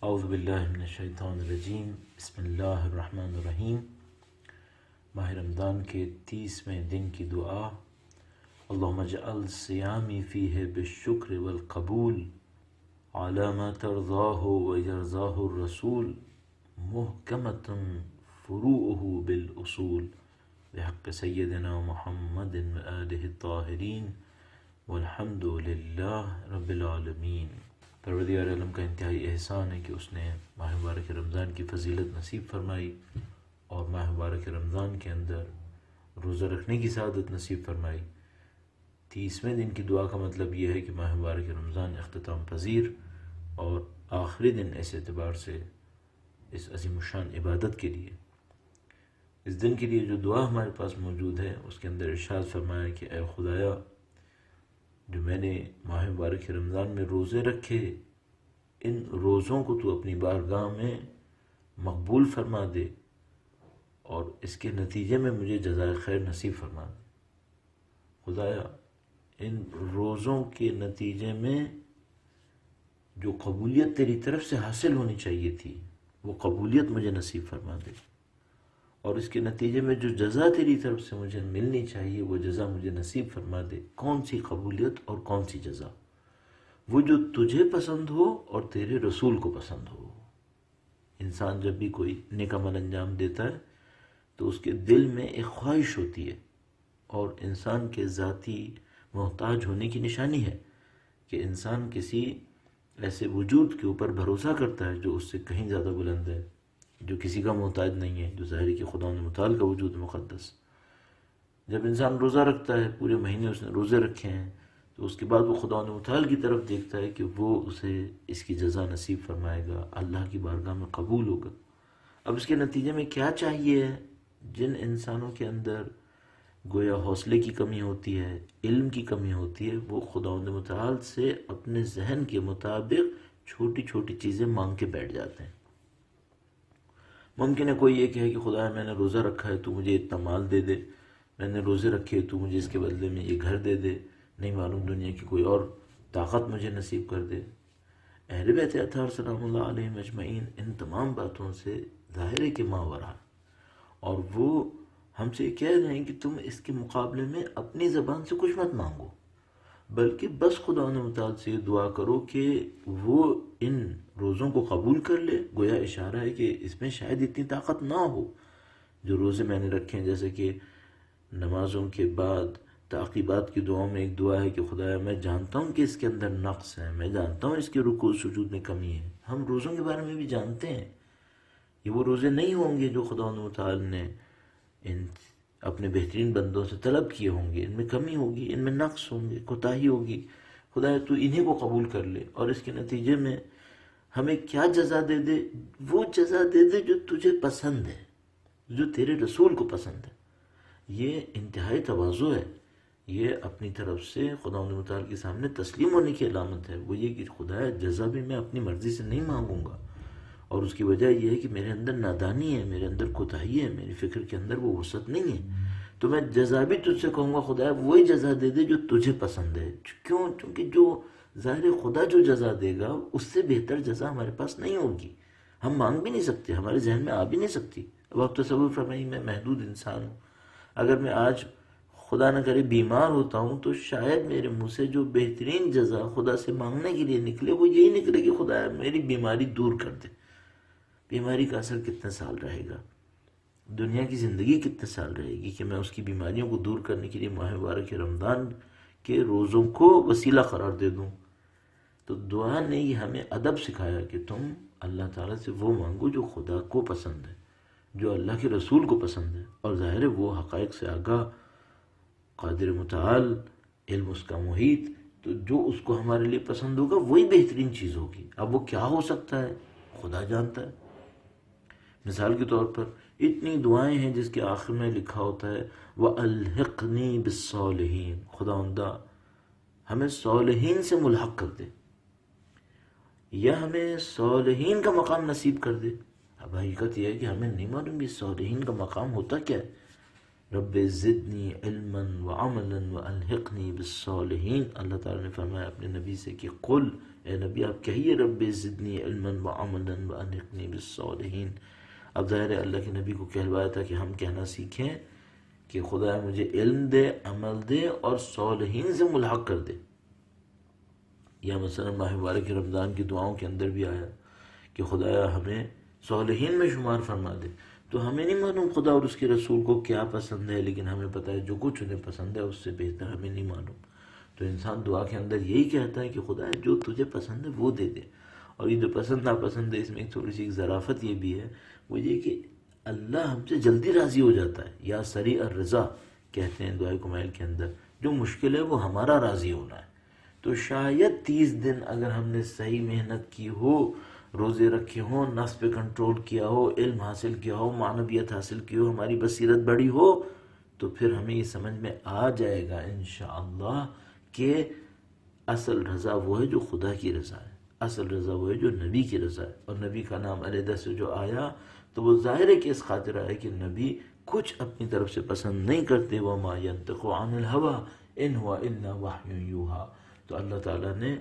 اعوذ باللہ من الشیطان الرجیم، بسم اللہ الرحمن الرحیم۔ ماہ رمضان کے 30ویں دن کی دعا۔ اللہم اجعل صیامی فیہ بالشکر والقبول علی ما ترضاہ ویرضاہ الرسول محکمۃ فروعہ بالاصول بحق سیدنا محمد وآلہ الطاہرین والحمد للہ رب العالمین۔ پروردگار عالم کا انتہائی احسان ہے کہ اس نے ماہ مبارک رمضان کی فضیلت نصیب فرمائی اور ماہ مبارک رمضان کے اندر روزہ رکھنے کی سعادت نصیب فرمائی۔ 30ویں دن کی دعا کا مطلب یہ ہے کہ ماہ مبارک رمضان اختتام پذیر اور آخری دن اس اعتبار سے اس عظیم الشان عبادت کے لیے، اس دن کے لیے جو دعا ہمارے پاس موجود ہے اس کے اندر ارشاد فرمایا کہ اے خدایا، جو میں نے ماہ مبارک رمضان میں روزے رکھے، ان روزوں کو تو اپنی بارگاہ میں مقبول فرما دے اور اس کے نتیجے میں مجھے جزائے خیر نصیب فرما دے۔ خدایا، ان روزوں کے نتیجے میں جو قبولیت تیری طرف سے حاصل ہونی چاہیے تھی وہ قبولیت مجھے نصیب فرما دے، اور اس کے نتیجے میں جو جزا تیری طرف سے مجھے ملنی چاہیے وہ جزا مجھے نصیب فرما دے۔ کون سی قبولیت اور کون سی جزا؟ وہ جو تجھے پسند ہو اور تیرے رسول کو پسند ہو۔ انسان جب بھی کوئی نیک عمل انجام دیتا ہے تو اس کے دل میں ایک خواہش ہوتی ہے، اور انسان کے ذاتی محتاج ہونے کی نشانی ہے کہ انسان کسی ایسے وجود کے اوپر بھروسہ کرتا ہے جو اس سے کہیں زیادہ بلند ہے، جو کسی کا محتاج نہیں ہے، جو ظاہر کہ خدا متعال کا وجود مقدس۔ جب انسان روزہ رکھتا ہے، پورے مہینے اس نے روزے رکھے ہیں، تو اس کے بعد وہ خدا متعال کی طرف دیکھتا ہے کہ وہ اسے اس کی جزا نصیب فرمائے گا، اللہ کی بارگاہ میں قبول ہوگا۔ اب اس کے نتیجے میں کیا چاہیے؟ جن انسانوں کے اندر گویا حوصلے کی کمی ہوتی ہے، علم کی کمی ہوتی ہے، وہ خدا متعال سے اپنے ذہن کے مطابق چھوٹی چھوٹی چیزیں مانگ کے بیٹھ جاتے ہیں۔ ممکن ہے کوئی یہ کہے کہ خدا، میں نے روزہ رکھا ہے تو مجھے اتنا مال دے دے، میں نے روزے رکھے تو مجھے اس کے بدلے میں یہ گھر دے دے، نہیں معلوم دنیا کی کوئی اور طاقت مجھے نصیب کر دے۔ اہل بیت اطہار سلام اللہ علیہم اجمعین ان تمام باتوں سے ظاہر ہے کہ ماورا، اور وہ ہم سے کہہ رہے ہیں کہ تم اس کے مقابلے میں اپنی زبان سے کچھ مت مانگو، بلکہ بس خدا متعال سے یہ دعا کرو کہ وہ ان روزوں کو قبول کر لے۔ گویا اشارہ ہے کہ اس میں شاید اتنی طاقت نہ ہو۔ جو روزے میں نے رکھے ہیں، جیسے کہ نمازوں کے بعد تعقیبات کی دعاؤں میں ایک دعا ہے کہ خدایا، میں جانتا ہوں کہ اس کے اندر نقص ہے، میں جانتا ہوں اس کے رکوع سجود میں کمی ہے۔ ہم روزوں کے بارے میں بھی جانتے ہیں، یہ وہ روزے نہیں ہوں گے جو خدا متعال نے ان اپنے بہترین بندوں سے طلب کیے ہوں گے، ان میں کمی ہوگی، ان میں نقص ہوں گے، کوتاہی ہوگی۔ خدایا تو انہیں کو قبول کر لے، اور اس کے نتیجے میں ہمیں کیا جزا دے دے؟ وہ جزا دے دے جو تجھے پسند ہے، جو تیرے رسول کو پسند ہے۔ یہ انتہائی تواضع ہے، یہ اپنی طرف سے خدا متعال کے سامنے تسلیم ہونے کی علامت ہے۔ وہ یہ کہ خدایا، جزا بھی میں اپنی مرضی سے نہیں مانگوں گا، اور اس کی وجہ یہ ہے کہ میرے اندر نادانی ہے، میرے اندر کوتاہی ہے، میری فکر کے اندر وہ وسعت نہیں ہے، تو میں جزا بھی تجھ سے کہوں گا خدایا وہی جزا دے دے جو تجھے پسند ہے۔ کیوں؟ کیونکہ جو ظاہر خدا جو جزا دے گا اس سے بہتر جزا ہمارے پاس نہیں ہوگی، ہم مانگ بھی نہیں سکتے، ہمارے ذہن میں آ بھی نہیں سکتی۔ اب آپ تصور فرمائیے، میں محدود انسان ہوں، اگر میں آج خدا نہ کرے بیمار ہوتا ہوں تو شاید میرے منہ سے جو بہترین جزا خدا سے مانگنے کے لیے نکلے وہ یہی نکلے کہ خدایا میری بیماری دور کر دے۔ بیماری کا اثر کتنے سال رہے گا؟ دنیا کی زندگی کتنے سال رہے گی کہ میں اس کی بیماریوں کو دور کرنے کے لیے ماہ مبارک رمضان کے روزوں کو وسیلہ قرار دے دوں؟ تو دعا نے یہ ہمیں ادب سکھایا کہ تم اللہ تعالیٰ سے وہ مانگو جو خدا کو پسند ہے، جو اللہ کے رسول کو پسند ہے، اور ظاہر ہے وہ حقائق سے آگاہ، قادر متعال، علم اس کا محیط، تو جو اس کو ہمارے لیے پسند ہوگا وہی بہترین چیز ہوگی۔ اب وہ کیا ہو سکتا ہے خدا جانتا ہے۔ مثال کے طور پر اتنی دعائیں ہیں جس کے آخر میں لکھا ہوتا ہے وَأَلْحِقْنِي بِالصَّالِحِينَ، خداوندہ ہمیں صالحین سے ملحق کر دے، یا ہمیں صالحین کا مقام نصیب کر دے۔ اب حقیقت یہ ہے کہ ہمیں نہیں معلوم یہ صالحین کا مقام ہوتا کیا ہے، رب زدنی علما وعملا والحقنی بالصالحین۔ اللہ تعالیٰ نے فرمایا اپنے نبی سے کہ قل، اے نبی آپ کہیے رب زدنی علما وعملا والحقنی بالصالحین۔ اب ظاہر ہے اللہ کے نبی کو کہلوایا تھا کہ ہم کہنا سیکھیں کہ خدا مجھے علم دے، عمل دے اور صالحین سے ملحق کر دے۔ یا مثلا ماہ مبارک رمضان کی دعاؤں کے اندر بھی آیا کہ خدایا ہمیں صالحین میں شمار فرما دے۔ تو ہمیں نہیں معلوم خدا اور اس کے رسول کو کیا پسند ہے، لیکن ہمیں پتہ ہے جو کچھ انہیں پسند ہے اس سے بہتر ہمیں نہیں معلوم۔ تو انسان دعا کے اندر یہی کہتا ہے کہ خدا جو تجھے پسند ہے وہ دے دے۔ اور یہ جو پسند ناپسند ہے، اس میں ایک تھوڑی سی ایک ظرافت یہ بھی ہے، وہ یہ کہ اللہ ہم سے جلدی راضی ہو جاتا ہے۔ یا سریع الرضا کہتے ہیں دعائے کمیل کے اندر، جو مشکل ہے وہ ہمارا راضی ہونا ہے۔ تو شاید 30 دن اگر ہم نے صحیح محنت کی ہو، روزے رکھے ہوں، نفس پہ کنٹرول کیا ہو، علم حاصل کیا ہو، معنویت حاصل کی ہو، ہماری بصیرت بڑی ہو، تو پھر ہمیں یہ سمجھ میں آ جائے گا انشاءاللہ کہ اصل رضا وہ ہے جو خدا کی رضا ہے، اصل رضا وہ ہے جو نبی کی رضا ہے۔ اور نبی کا نام علیحدہ سے جو آیا تو وہ ظاہر ہے کہ اس خاطر آیا کہ نبی کچھ اپنی طرف سے پسند نہیں کرتے، وَمَا يَنطِقُ عَنِ الْهَوَىٰ إِنْ هُوَ إِلَّا وَحْيٌ يُوحَىٰ۔ تو اللہ تعالیٰ نے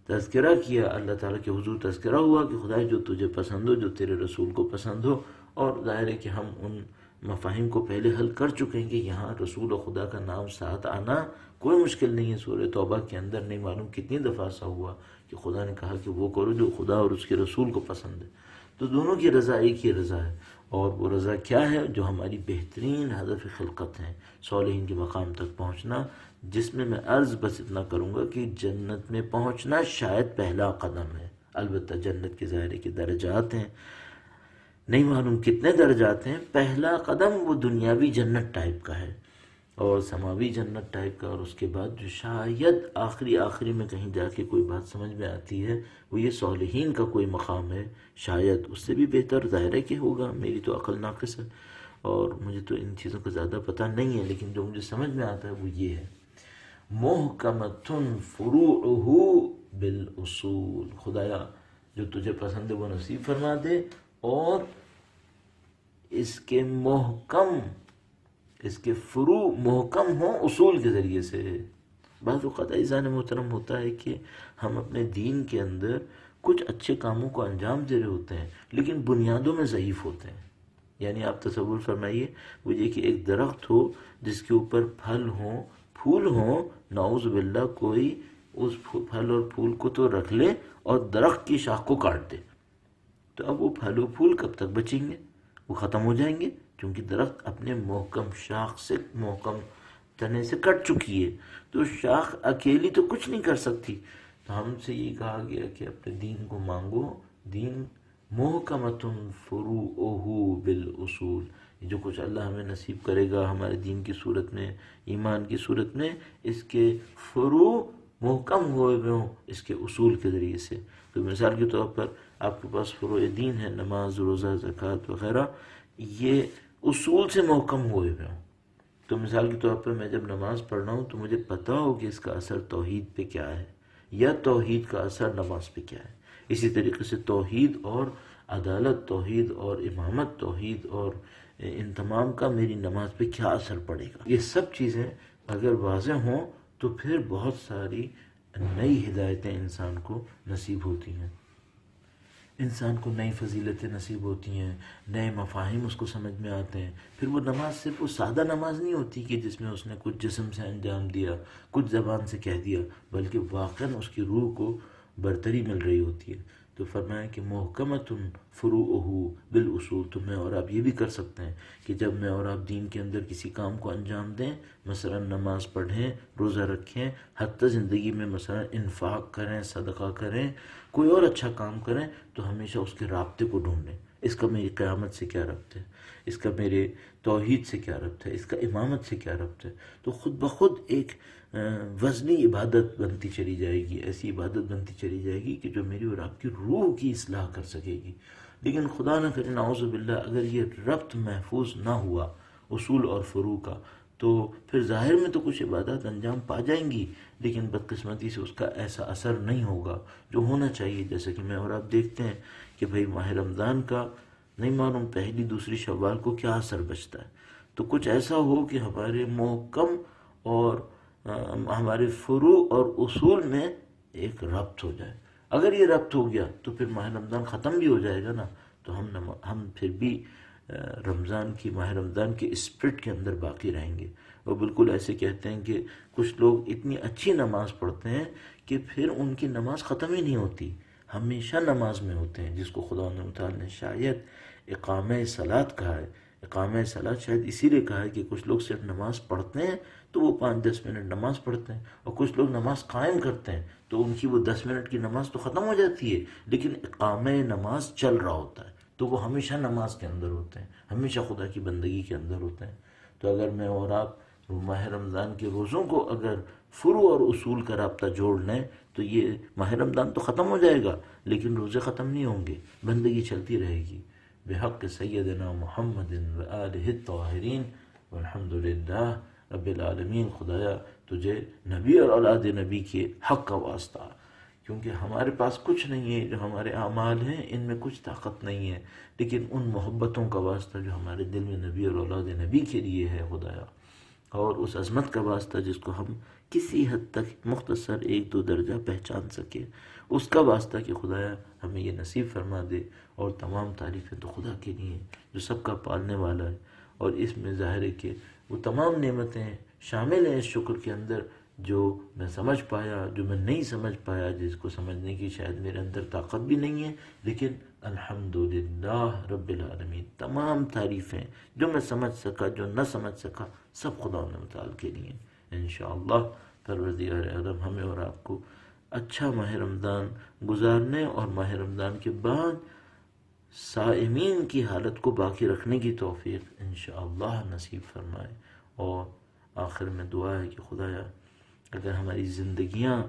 تذکرہ کیا، اللہ تعالیٰ کے حضور تذکرہ ہوا کہ خدا جو تجھے پسند ہو، جو تیرے رسول کو پسند ہو۔ اور ظاہر ہے کہ ہم ان مفاہیم کو پہلے حل کر چکے ہیں کہ یہاں رسول و خدا کا نام ساتھ آنا کوئی مشکل نہیں ہے۔ سورہ توبہ کے اندر نہیں معلوم کتنی دفعہ ایسا ہوا کہ خدا نے کہا کہ وہ کرو جو خدا اور اس کے رسول کو پسند ہے۔ تو دونوں کی رضا ایک ہی رضا ہے، اور وہ رضا کیا ہے؟ جو ہماری بہترین ہدف خلقت ہیں، صالحین کے مقام تک پہنچنا، جس میں میں عرض بس اتنا کروں گا کہ جنت میں پہنچنا شاید پہلا قدم ہے۔ البتہ جنت کے ظاہر کے درجات ہیں، نہیں معلوم کتنے درجات ہیں۔ پہلا قدم وہ دنیاوی جنت ٹائپ کا ہے اور سماوی جنت ٹائپ کا، اور اس کے بعد جو شاید آخری میں کہیں جا کے کوئی بات سمجھ میں آتی ہے وہ یہ صالحین کا کوئی مقام ہے، شاید اس سے بھی بہتر ظاہر ہے کہ ہوگا۔ میری تو عقل ناقص ہے اور مجھے تو ان چیزوں کا زیادہ پتہ نہیں ہے، لیکن جو مجھے سمجھ میں آتا ہے وہ یہ ہے، محکمۃ فروعہ بالاصول۔ خدایا جو تجھے پسند ہے وہ نصیب فرما دے، اور اس کے فروع محکم ہوں اصول کے ذریعے سے۔ بعض اوقات ایسا محترم ہوتا ہے کہ ہم اپنے دین کے اندر کچھ اچھے کاموں کو انجام دے رہے ہوتے ہیں لیکن بنیادوں میں ضعیف ہوتے ہیں۔ یعنی آپ تصور فرمائیے، وہ یہ کہ ایک درخت ہو جس کے اوپر پھل ہوں، پھول ہوں، نعوذ باللہ کوئی اس پھل اور پھول کو تو رکھ لے اور درخت کی شاخ کو کاٹ دے، تو اب وہ پھل و پھول کب تک بچیں گے؟ وہ ختم ہو جائیں گے، کیونکہ درخت اپنے محکم شاخ سے، محکم تنے سے کٹ چکی ہے، تو شاخ اکیلی تو کچھ نہیں کر سکتی۔ تو ہم سے یہ کہا گیا کہ اپنے دین کو مانگو، دین محکمۃ فروعہ بالاصول۔ یہ جو کچھ اللہ ہمیں نصیب کرے گا ہمارے دین کی صورت میں، ایمان کی صورت میں، اس کے فروع محکم ہوئے ہوں اس کے اصول کے ذریعے سے۔ تو مثال کے طور پر آپ کے پاس فروع دین ہے، نماز، روزہ، زکوٰۃ وغیرہ، یہ اصول سے محکم ہوئے ہوں۔ تو مثال کے طور پر میں جب نماز پڑھ رہا ہوں تو مجھے پتہ ہو کہ اس کا اثر توحید پہ کیا ہے، یا توحید کا اثر نماز پہ کیا ہے۔ اسی طریقے سے توحید اور عدالت، توحید اور امامت، توحید اور ان تمام کا میری نماز پہ کیا اثر پڑے گا۔ یہ سب چیزیں اگر واضح ہوں تو پھر بہت ساری نئی ہدایتیں انسان کو نصیب ہوتی ہیں، انسان کو نئی فضیلتیں نصیب ہوتی ہیں، نئے مفاہیم اس کو سمجھ میں آتے ہیں۔ پھر وہ نماز صرف وہ سادہ نماز نہیں ہوتی کہ جس میں اس نے کچھ جسم سے انجام دیا، کچھ زبان سے کہہ دیا، بلکہ واقعاً اس کی روح کو برتری مل رہی ہوتی ہے۔ تو فرمایا کہ محکمۃ فروعہ بالاصول۔ تو میں اور آپ یہ بھی کر سکتے ہیں کہ جب میں اور آپ دین کے اندر کسی کام کو انجام دیں، مثلا نماز پڑھیں، روزہ رکھیں، حتی زندگی میں مثلا انفاق کریں، صدقہ کریں، کوئی اور اچھا کام کریں، تو ہمیشہ اس کے رابطے کو ڈھونڈیں۔ اس کا میری قیامت سے کیا ربط ہے، اس کا میرے توحید سے کیا ربط ہے، اس کا امامت سے کیا ربط ہے۔ تو خود بخود ایک وزنی عبادت بنتی چلی جائے گی، ایسی عبادت بنتی چلی جائے گی کہ جو میری اور آپ کی روح کی اصلاح کر سکے گی۔ لیکن خدا نہ کرے نعوذ باللہ اگر یہ ربط محفوظ نہ ہوا اصول اور فروع کا، تو پھر ظاہر میں تو کچھ عبادات انجام پا جائیں گی لیکن بدقسمتی سے اس کا ایسا اثر نہیں ہوگا جو ہونا چاہیے۔ جیسے کہ میں اور آپ دیکھتے ہیں کہ بھئی ماہ رمضان کا نہیں معلوم پہلی دوسری شوال کو کیا اثر بچتا ہے، تو کچھ ایسا ہو کہ ہمارے محکم اور ہمارے فروع اور اصول میں ایک ربط ہو جائے. اگر یہ ربط ہو گیا تو پھر ماہ رمضان ختم بھی ہو جائے گا نا، تو ہم پھر بھی ماہ رمضان کے اسپرٹ کے اندر باقی رہیں گے. وہ بالکل ایسے کہتے ہیں کہ کچھ لوگ اتنی اچھی نماز پڑھتے ہیں کہ پھر ان کی نماز ختم ہی نہیں ہوتی، ہمیشہ نماز میں ہوتے ہیں، جس کو خدا تعالیٰ نے شاید اقامہ صلاۃ کہا ہے. اقامہ صلاۃ شاید اسی لیے کہا ہے کہ کچھ لوگ صرف نماز پڑھتے ہیں تو وہ 5-10 منٹ نماز پڑھتے ہیں، اور کچھ لوگ نماز قائم کرتے ہیں تو ان کی وہ 10 منٹ کی نماز تو ختم ہو جاتی ہے، لیکن اقامہ نماز چل رہا ہوتا ہے، تو وہ ہمیشہ نماز کے اندر ہوتے ہیں، ہمیشہ خدا کی بندگی کے اندر ہوتے ہیں. تو اگر میں اور آپ ماہ رمضان کے روزوں کو اگر فروع اور اصول کا رابطہ جوڑ لیں تو یہ ماہ رمضان تو ختم ہو جائے گا لیکن روزے ختم نہیں ہوں گے، بندگی چلتی رہے گی. بحق سیدنا محمد و آلہ الطاہرین والحمد للہ رب العالمین. خدایا تجھے نبی اور اولاد نبی کے حق کا واسطہ، کیونکہ ہمارے پاس کچھ نہیں ہے، جو ہمارے اعمال ہیں ان میں کچھ طاقت نہیں ہے، لیکن ان محبتوں کا واسطہ جو ہمارے دل میں نبی اور اولاد نبی کے لیے ہے خدایا، اور اس عظمت کا واسطہ جس کو ہم کسی حد تک مختصر 1-2 درجہ پہچان سکے، اس کا واسطہ کہ خدایا ہمیں یہ نصیب فرما دے. اور تمام تعریفیں تو خدا کے لیے ہیں جو سب کا پالنے والا ہے، اور اس میں ظاہر ہے کہ وہ تمام نعمتیں شامل ہیں اس شکر کے اندر جو میں سمجھ پایا، جو میں نہیں سمجھ پایا، جس کو سمجھنے کی شاید میرے اندر طاقت بھی نہیں ہے، لیکن الحمدللہ رب العالمین تمام تعریفیں جو میں سمجھ سکا، جو نہ سمجھ سکا، سب خدا متعال کے لیے. انشاءاللہ پروردگار عالم ہمیں اور آپ کو اچھا ماہ رمضان گزارنے اور ماہ رمضان کے بعد صائمین کی حالت کو باقی رکھنے کی توفیق انشاءاللہ نصیب فرمائے. اور آخر میں دعا ہے کہ خدایا اگر ہماری زندگیاں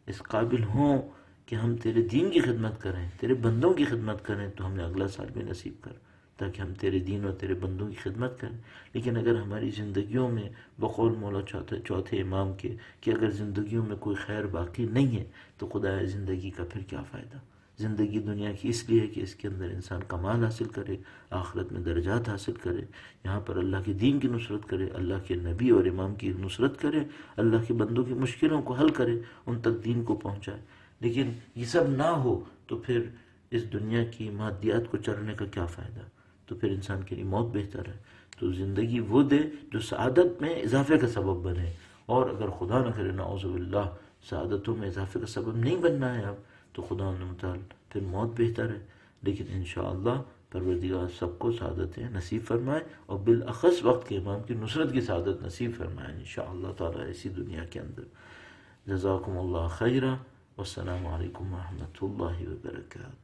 اس قابل ہوں کہ ہم تیرے دین کی خدمت کریں، تیرے بندوں کی خدمت کریں، تو ہمیں اگلا سال بھی نصیب کر تاکہ ہم تیرے دین اور تیرے بندوں کی خدمت کریں. لیکن اگر ہماری زندگیوں میں بقول مولا چوتھے امام کے کہ اگر زندگیوں میں کوئی خیر باقی نہیں ہے تو خدایا زندگی کا پھر کیا فائدہ. زندگی دنیا کی اس لیے ہے کہ اس کے اندر انسان کمال حاصل کرے، آخرت میں درجات حاصل کرے، یہاں پر اللہ کے دین کی نصرت کرے، اللہ کے نبی اور امام کی نصرت کرے، اللہ کے بندوں کی مشکلوں کو حل کرے، ان تک دین کو پہنچائے. لیکن یہ سب نہ ہو تو پھر اس دنیا کی مادیات کو چرنے کا کیا فائدہ. تو پھر انسان کے لیے موت بہتر ہے. تو زندگی وہ دے جو سعادت میں اضافے کا سبب بنے، اور اگر خدا نہ کرے نعوذ باللہ سعادتوں میں اضافے کا سبب نہیں بننا ہے اب، تو خدا متعال پھر موت بہتر ہے. لیکن انشاءاللہ پروردگار سب کو سعادتیں نصیب فرمائے، اور بالاخص وقت کے امام کی نصرت کی سعادت نصیب فرمائے انشاءاللہ تعالی اسی دنیا کے اندر. جزاکم اللہ خیرہ، والسلام علیکم ورحمۃ اللہ وبرکاتہ.